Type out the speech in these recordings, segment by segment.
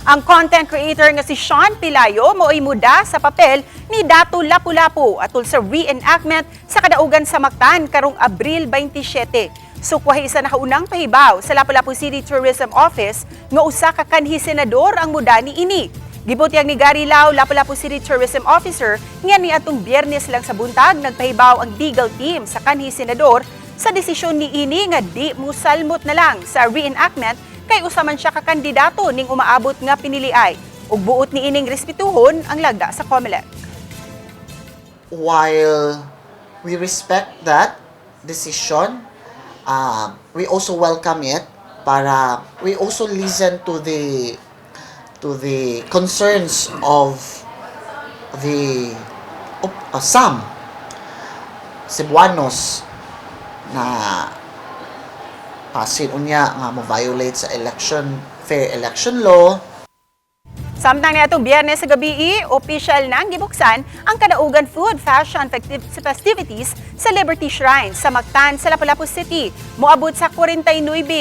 Ang content creator nga si Sean Pilayo mo'y muda sa papel ni Datu LapuLapu atul sa reenactment sa Kadaugan sa Mactan karong Abril 27. Sukwahi isa nakaunang pahibaw sa Lapu-Lapu City Tourism Office nga usa ka kanhi senador ang muda niini. Gibutyag ni Gary Lau, Lapu-Lapu City Tourism Officer, nga niadtong Biyernes lang sa buntag nagpahibaw ang legal team sa kanhi senador sa desisyon niini nga di musalmot na lang sa reenactment kay usaman siya ka kandidato ning umaabot nga piniliay ug buot ni ining respetuhon ang lagda sa COMELEC. While we respect that decision, we also welcome it para we also listen to the concerns of the some Cebuanos na pasin unya nga mo-violate sa fair election law. Samtang niadtong Biyernes sa gabi, opisyal nang gibuksan ang Kadaugan Food, Fashion Festivities sa Liberty Shrine sa Mactan sa Lapu-Lapu City. Moabot sa 49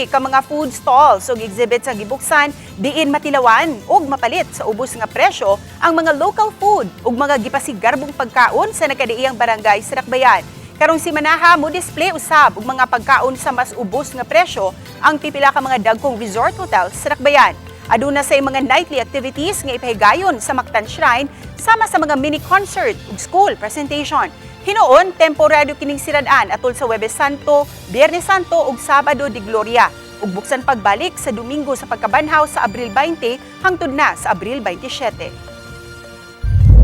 ka mga food stalls ug exhibit sa gibuksan diin matilawan ug mapalit sa ubos nga presyo ang mga local food ug mga gipasigarbong pagkaon sa nagkadiiyang barangay sa Dakbayan. Karong simanaha mo display usab og mga pagkaon sa mas ubos nga presyo ang pipila ka mga dagkong resort hotel sa Dakbayan. Aduna say mga nightly activities nga ipahigayon sa Mactan Shrine sama sa mga mini concert ug school presentation. Hinuon temporaryo kining sirad-an atol sa Huwebes Santo, Biyernes Santo ug Sabado de Gloria ug buksan pagbalik sa Domingo sa pagkabanhaw sa Abril 20 hangtod na sa Abril 27.